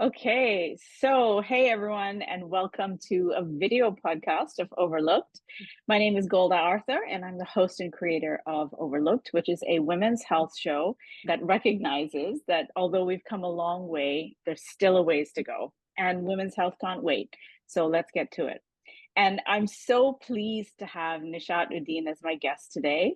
Okay, so hey everyone, and welcome to a video podcast of Overlooked. My name is Golda Arthur, and I'm the host and creator of Overlooked, which is a women's health show that recognizes that although we've come a long way, there's still a ways to go, and women's health can't wait. So let's get to it. And I'm so pleased to have Nishat Uddin as my guest today.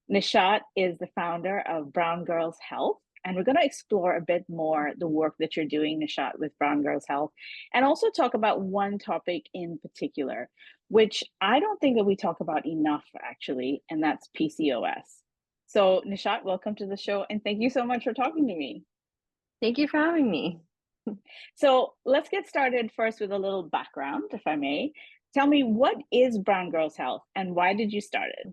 Nishat is the founder of Brown Girls Health. And we're going to explore a bit more the work that you're doing, Nishat, with Brown Girls Health, and also talk about one topic in particular, which I don't think that we talk about enough, actually, and that's PCOS. So, Nishat, welcome to the show, and thank you so much for talking to me. Thank you for having me. So, let's get started first with a little background, if I may. Tell me, what is Brown Girls Health, and why did you start it?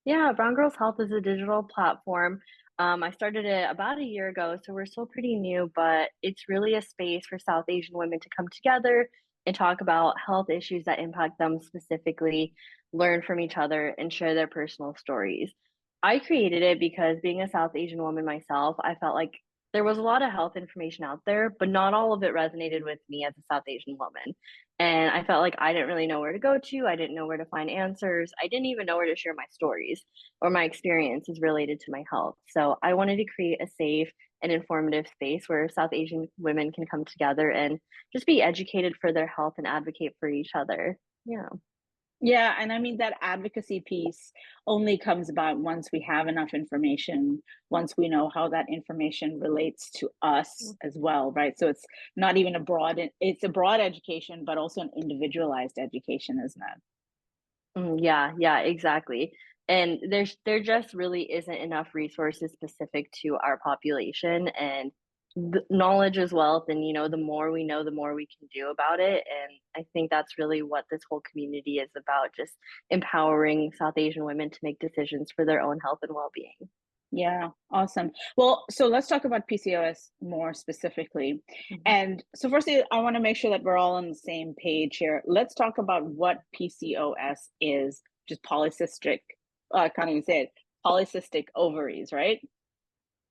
Yeah, Brown Girls Health is a digital platform. I started it about a year ago, so we're still pretty new, but it's really a space for South Asian women to come together and talk about health issues that impact them specifically, learn from each other, and share their personal stories. I created it because being a South Asian woman myself, I felt like there was a lot of health information out there, but not all of it resonated with me as a South Asian woman. And I felt like I didn't really know where to go to. I didn't know where to find answers. I didn't even know where to share my stories or my experiences related to my health. So I wanted to create a safe and informative space where South Asian women can come together and just be educated for their health and advocate for each other. Yeah. Yeah, and I mean that advocacy piece only comes about once we have enough information, once we know how that information relates to us as well, right? So it's not even it's a broad education, but also an individualized education, isn't it? Yeah, exactly. And there just really isn't enough resources specific to our population and knowledge is wealth, and the more we know, the more we can do about it. And I think that's really what this whole community is about, just empowering South Asian women to make decisions for their own health and well-being. Yeah, awesome. Well, so let's talk about PCOS more specifically. Mhm. And so firstly, I want to make sure that we're all on the same page here. Let's talk about what PCOS is, just polycystic, I can't even say it, polycystic ovaries, right?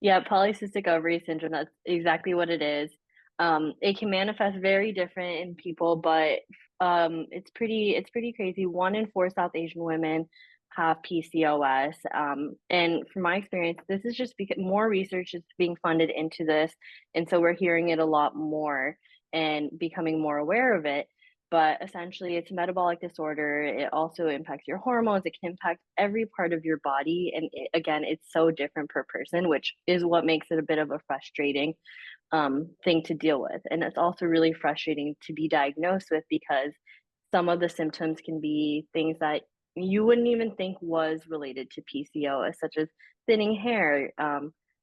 Yeah, polycystic ovary syndrome, that's exactly what it is. It can manifest very different in people, but it's pretty crazy. One in four South Asian women have PCOS. And from my experience, this is just because more research is being funded into this, and so we're hearing it a lot more and becoming more aware of it. But essentially, it's a metabolic disorder. It also impacts your hormones. It can impact every part of your body. And again, it's so different per person, which is what makes it a bit of a frustrating thing to deal with. And it's also really frustrating to be diagnosed with because some of the symptoms can be things that you wouldn't even think was related to PCOS, such as thinning hair.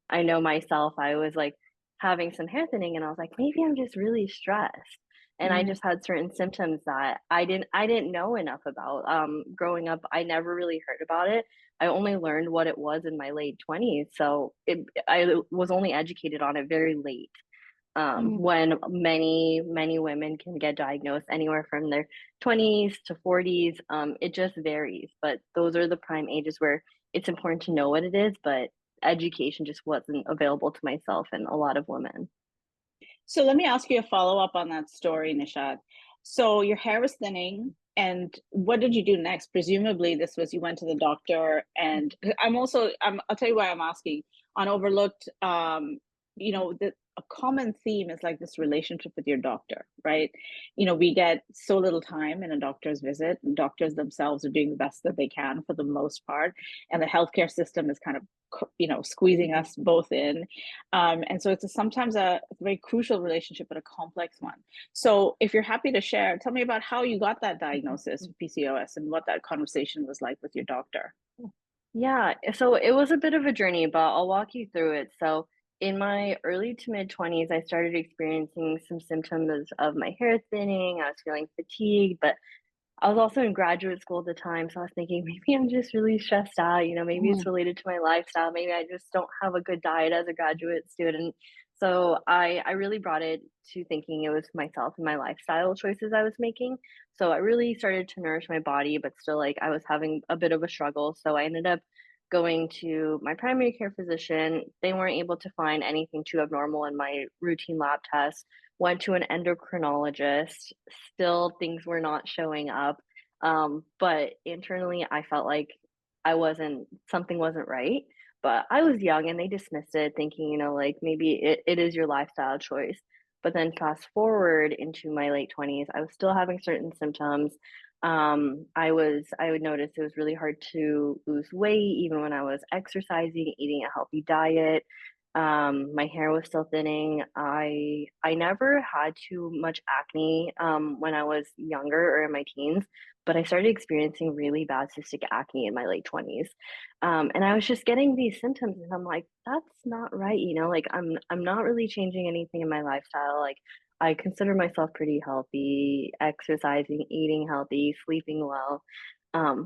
I know myself, I was like having some hair thinning, and I was like, maybe I'm just really stressed. And I just had certain symptoms that I didn't know enough about. Growing up, I never really heard about it. I only learned what it was in my late 20s, so I was only educated on it very late. Mm. When many women can get diagnosed anywhere from their 20s to 40s. It just varies, but those are the prime ages where it's important to know what it is, but education just wasn't available to myself and a lot of women. So let me ask you a follow-up on that story, Nishat. So your hair was thinning, and what did you do next? Presumably, this was you went to the doctor, and I'll tell you why I'm asking. On Overlooked, a common theme is like this relationship with your doctor, right? We get so little time in a doctor's visit, and doctors themselves are doing the best that they can for the most part, and the healthcare system is kind of, squeezing us both in. And so it's sometimes a very crucial relationship, but a complex one. So if you're happy to share, tell me about how you got that diagnosis of PCOS and what that conversation was like with your doctor. Yeah, so it was a bit of a journey, but I'll walk you through it. So, in my early to mid 20s, I started experiencing some symptoms of my hair thinning. I was feeling fatigued, but I was also in graduate school at the time, so I was thinking maybe I'm just really stressed out. Maybe it's Mm, related to my lifestyle. Maybe I just don't have a good diet as a graduate student. So I really brought it to thinking it was myself and my lifestyle choices I was making. So I really started to nourish my body, but still like I was having a bit of a struggle. So I ended up going to my primary care physician. They weren't able to find anything too abnormal in my routine lab tests. Went to an endocrinologist. Still, things were not showing up. But internally, I felt like something wasn't right. But I was young and they dismissed it, thinking, like maybe it is your lifestyle choice. But then fast forward into my late 20s, I was still having certain symptoms. I would notice it was really hard to lose weight, even when I was exercising, eating a healthy diet. My hair was still thinning. I never had too much acne when I was younger or in my teens, but I started experiencing really bad cystic acne in my late 20s. And I was just getting these symptoms and I'm like, that's not right, like I'm not really changing anything in my lifestyle. Like I consider myself pretty healthy, exercising, eating healthy, sleeping well.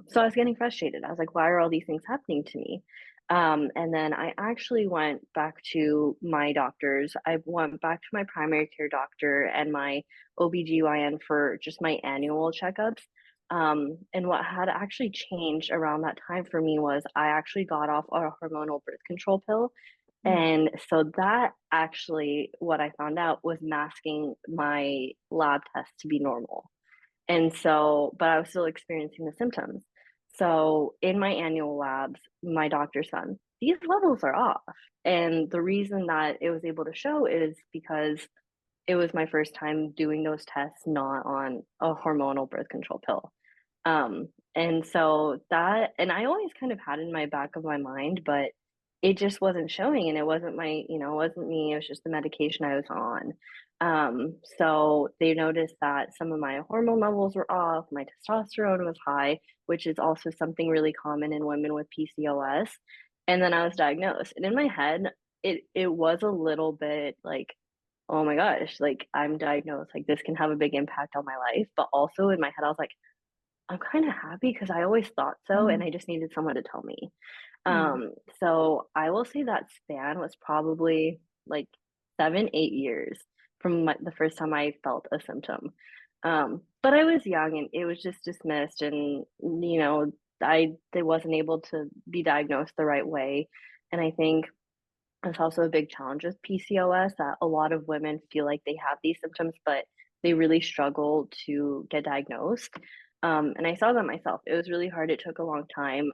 So I was getting frustrated. I was like, why are all these things happening to me? And then I actually went back to my doctors. I went back to my primary care doctor and my OBGYN for just my annual checkups. And what had actually changed around that time for me was I actually got off a hormonal birth control pill. Mm. And so that actually, what I found out was masking my lab test to be normal. And so, but I was still experiencing the symptoms. So in my annual labs, my doctor's son, these levels are off. And the reason that it was able to show is because it was my first time doing those tests not on a hormonal birth control pill. And so that, and I always kind of had in my back of my mind, but it just wasn't showing, and it wasn't it wasn't me, it was just the medication I was on. So they noticed that some of my hormone levels were off, my testosterone was high, which is also something really common in women with PCOS. And then I was diagnosed. And in my head, it was a little bit like, oh my gosh, like I'm diagnosed, like this can have a big impact on my life. But also in my head, I was like, I'm kind of happy because I always thought so, and Mm. I just needed someone to tell me. Mm. So I will say that span was probably like 7, 8 years from the first time I felt a symptom. But I was young and it was just dismissed, and I wasn't able to be diagnosed the right way. And I think it's also a big challenge with PCOS that a lot of women feel like they have these symptoms, but they really struggle to get diagnosed. And I saw that myself. It was really hard. It took a long time.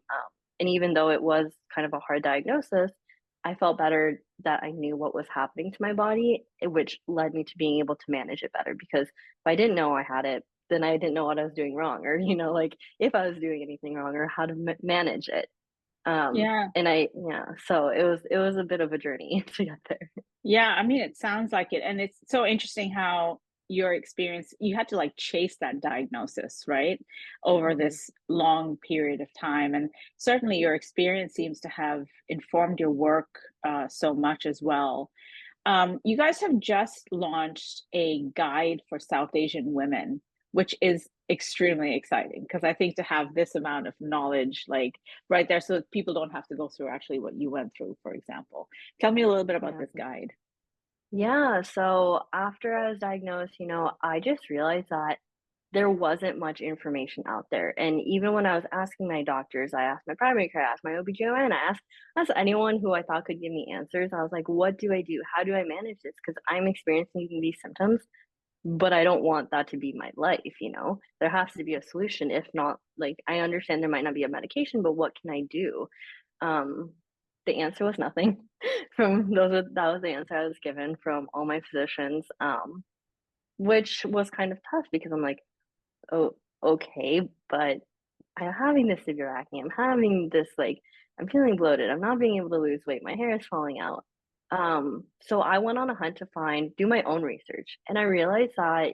And even though it was kind of a hard diagnosis, I felt better that I knew what was happening to my body, which led me to being able to manage it better. Because if I didn't know I had it, then I didn't know what I was doing wrong, or, like if I was doing anything wrong or how to manage it. Yeah. Yeah, so it was a bit of a journey to get there. Yeah, I mean, it sounds like it. And it's so interesting how your experience, you had to like chase that diagnosis, right? Over Mhm. this long period of time. And certainly your experience seems to have informed your work so much as well. You guys have just launched a guide for South Asian women, which is extremely exciting because I think to have this amount of knowledge, like right there, so that people don't have to go through actually what you went through, for example. Tell me a little bit about Yeah. this guide. Yeah, so after I was diagnosed, I just realized that there wasn't much information out there. And even when I was asking my doctors, I asked my primary care, I asked my OBGYN, I asked anyone who I thought could give me answers. I was like, what do I do? How do I manage this? Because I'm experiencing these symptoms, but I don't want that to be my life. There has to be a solution. If not, like I understand there might not be a medication, but what can I do? Um, the answer was nothing. That was the answer I was given from all my physicians, which was kind of tough because I'm like, oh, okay, but I'm having this severe acne. I'm having this like I'm feeling bloated. I'm not being able to lose weight. My hair is falling out. So I went on a hunt to do my own research, and I realized that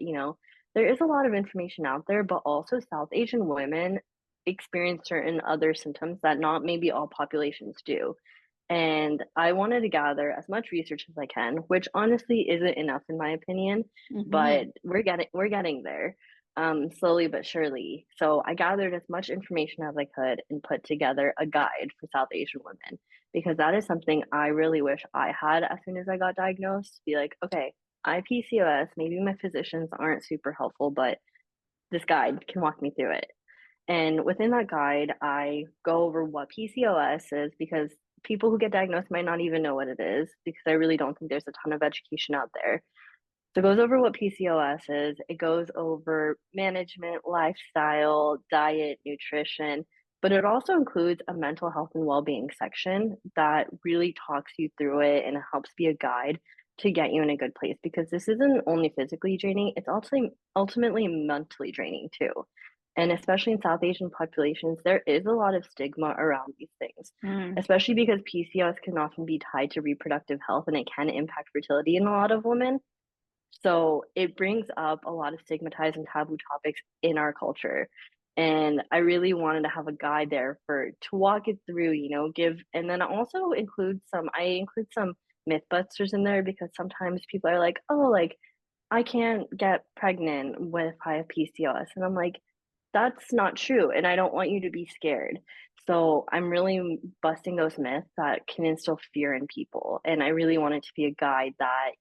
there is a lot of information out there, but also South Asian women experience certain other symptoms that not maybe all populations do. And I wanted to gather as much research as I can, which honestly isn't enough in my opinion, Hmm. but we're getting there, slowly but surely. So I gathered as much information as I could and put together a guide for South Asian women because that is something I really wish I had as soon as I got diagnosed. To be like, okay, I have PCOS. Maybe my physicians aren't super helpful, but this guide can walk me through it. And within that guide, I go over what PCOS is because people who get diagnosed might not even know what it is because I really don't think there's a ton of education out there. So it goes over what PCOS is. It goes over management, lifestyle, diet, nutrition, but it also includes a mental health and well-being section that really talks you through it and helps be a guide to get you in a good place because this isn't only physically draining, it's also ultimately mentally draining too. And especially in South Asian populations, there is a lot of stigma around these things, Mm. especially because PCOS can often be tied to reproductive health and it can impact fertility in a lot of women. So it brings up a lot of stigmatized and taboo topics in our culture. And I really wanted to have a guide there for to walk it through, give and then also I include some myth busters in there because sometimes people are like, oh, like I can't get pregnant if I have PCOS. And I'm like, that's not true. And I don't want you to be scared. So I'm really busting those myths that can instill fear in people. And I really want it to be a guide that,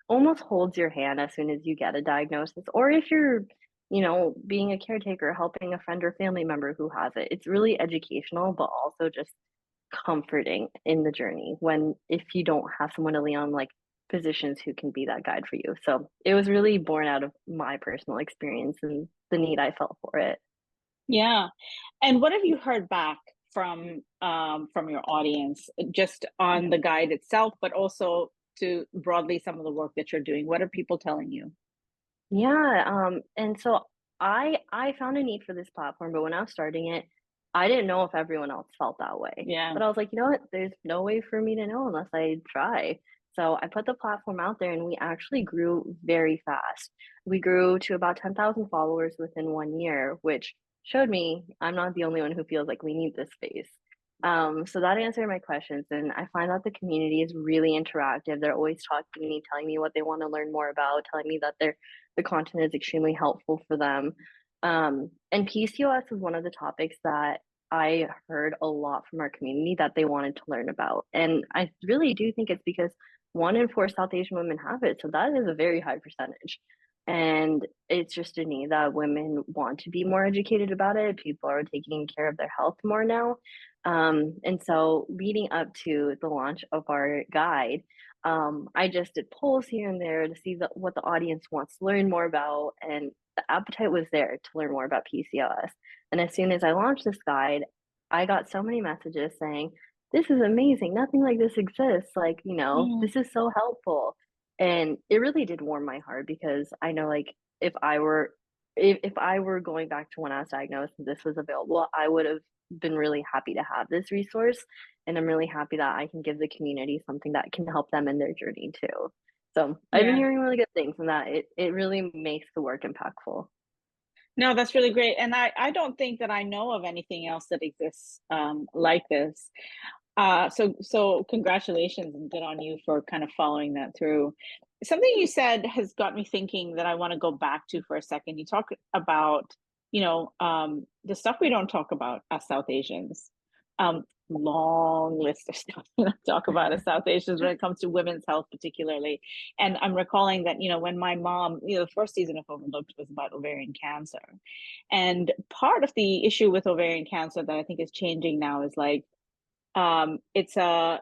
almost holds your hand as soon as you get a diagnosis. Or if you're, being a caretaker, helping a friend or family member who has it. It's really educational, but also just comforting in the journey when if you don't have someone to lean on, like physicians who can be that guide for you. So it was really born out of my personal experience and the need I felt for it. Yeah. And what have you heard back from your audience, just on the guide itself, but also to broadly some of the work that you're doing? What are people telling you? Yeah, and so I found a need for this platform, but when I was starting it, I didn't know if everyone else felt that way. Yeah. But I was like, you know what? There's no way for me to know unless I try. So I put the platform out there and we actually grew very fast. We grew to about 10,000 followers within 1 year, which showed me I'm not the only one who feels like we need this space. So that answered my questions, and I find that the community is really interactive. They're always talking to me, telling me what they want to learn more about, telling me that the content is extremely helpful for them. And PCOS is one of the topics that I heard a lot from our community that they wanted to learn about. And I really do think it's because 1 in 4 South Asian women have it. So that is a very high percentage. And it's just a need that women want to be more educated about it. People are taking care of their health more now. And so leading up to the launch of our guide, I just did polls here and there to see what the audience wants to learn more about, and the appetite was there to learn more about PCOS. And as soon as I launched this guide, I got so many messages saying, "This is amazing! Nothing like this exists! Like, Mm. this is so helpful." And it really did warm my heart because I know, like, if I were if I were going back to when I was diagnosed and this was available, I would have been really happy to have this resource, and I'm really happy that I can give the community something that can help them in their journey too. So I've been Yeah. hearing really good things and that it really makes the work impactful. No, that's really great. And I don't think that I know of anything else that exists like this. So congratulations and good on you for kind of following that through. Something you said has got me thinking that I want to go back to for a second. You talk about, the stuff we don't talk about as South Asians. Long list of stuff we don't talk about as South Asians when it comes to women's health, particularly. And I'm recalling that, when my mom, the first season of Overlooked was about ovarian cancer. And part of the issue with ovarian cancer that I think is changing now is like, it's a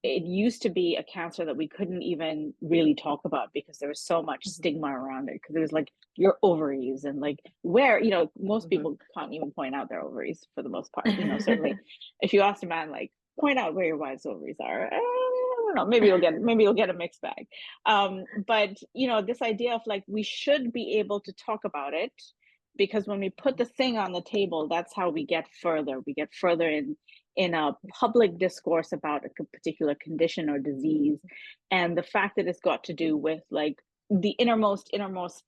it used to be a cancer that we couldn't even really talk about because there was so much Mhm, stigma around it, because it was like your ovaries, and like where, most mhm. people can't even point out their ovaries for the most part. Certainly if you ask a man, like, point out where your wife's ovaries are, I don't know, maybe you'll get a mixed bag. But this idea of like we should be able to talk about it, because when we put the thing on the table, that's how we get further in a public discourse about a particular condition or disease. And the fact that it's got to do with like the innermost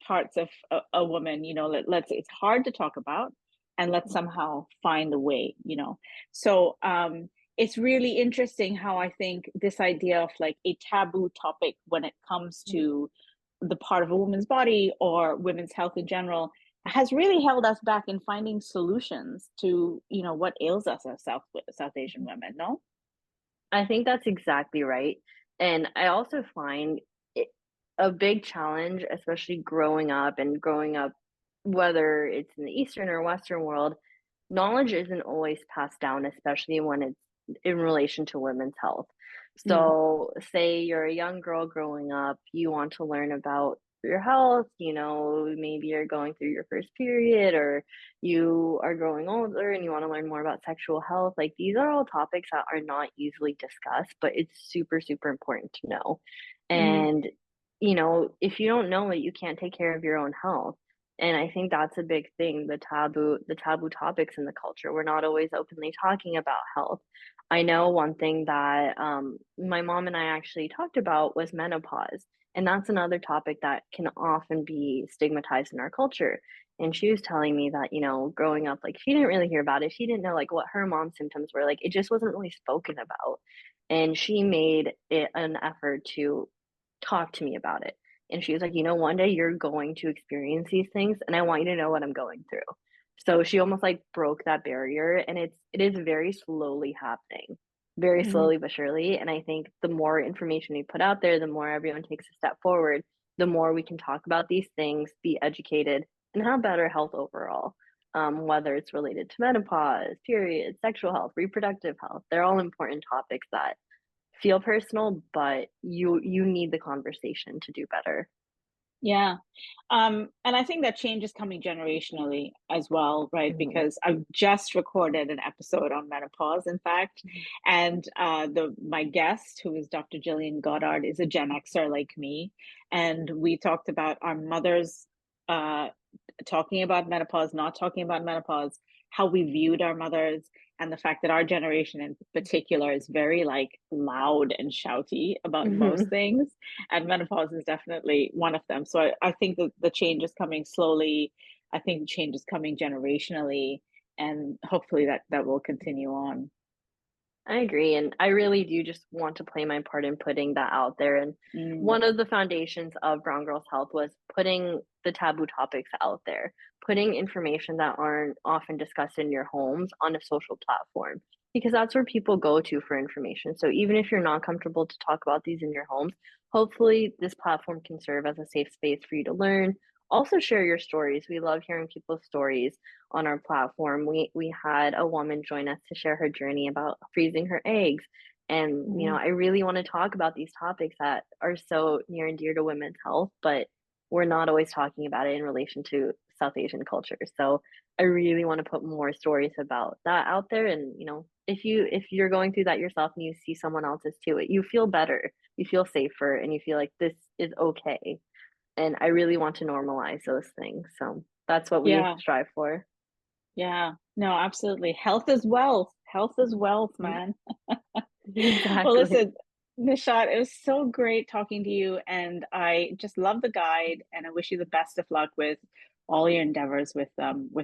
parts of a woman, let's it's hard to talk about, and let's somehow find a way. So it's really interesting how I think this idea of like a taboo topic when it comes to the part of a woman's body or women's health in general has really held us back in finding solutions to what ails us as South Asian women. No. I think that's exactly right. And I also find it a big challenge, especially growing up whether it's in the Eastern or Western world, knowledge isn't always passed down, especially when it's in relation to women's health. Mm, So, say you're a young girl growing up, you want to learn about your health, maybe you're going through your first period, or you are growing older and you want to learn more about sexual health. Like, these are all topics that are not easily discussed, but it's super, super important to know. mm, And, if you don't know it, you can't take care of your own health. And I think that's a big thing, the taboo topics in the culture. We're not always openly talking about health. I know one thing that my mom and I actually talked about was menopause. And that's another topic that can often be stigmatized in our culture. And she was telling me that, growing up, like, she didn't really hear about it. She didn't know, like, what her mom's symptoms were. Like, it just wasn't really spoken about. And she made it an effort to talk to me about it. And she was like, one day you're going to experience these things, and I want you to know what I'm going through. So she almost like broke that barrier, and it is very slowly happening, very mhm. slowly but surely. And I think the more information we put out there, the more everyone takes a step forward, the more we can talk about these things, be educated, and have better health overall. Whether it's related to menopause, periods, sexual health, reproductive health, they're all important topics that feel personal, but you need the conversation to do better. Yeah. And I think that change is coming generationally as well, right? Mhm. Because I've just recorded an episode on menopause, in fact, Mhm. and the my guest, who is Dr. Jillian Goddard, is a Gen Xer like me, and we talked about our mothers uh, talking about menopause, not talking about menopause, how we viewed our mothers, and the fact that our generation in particular is very like loud and shouty about most Mhm. things. And menopause is definitely one of them. So I think that the change is coming slowly. I think the change is coming generationally, and hopefully that will continue on. I agree, and I really do just want to play my part in putting that out there, and Mm, one of the foundations of Brown Girls Health was putting the taboo topics out there, putting information that aren't often discussed in your homes on a social platform, because that's where people go to for information. So even if you're not comfortable to talk about these in your homes, hopefully this platform can serve as a safe space for you to learn. Also share your stories. We love hearing people's stories on our platform. We had a woman join us to share her journey about freezing her eggs. And, mhm. I really want to talk about these topics that are so near and dear to women's health, but we're not always talking about it in relation to South Asian culture. So I really want to put more stories about that out there. And, if you're going through that yourself and you see someone else's too, you feel better, you feel safer, and you feel like this is okay. And I really want to normalize those things. So that's what we Yeah, strive for. yeah. No, absolutely. Health is wealth. Health is wealth, Mhm. man. Well, Exactly. listen, Nishat, it was so great talking to you, and I just love the guide, and I wish you the best of luck with all your endeavors with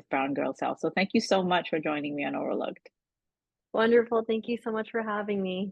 Brown Girls Health. So thank you so much for joining me on Overlooked. Wonderful. Thank you so much for having me.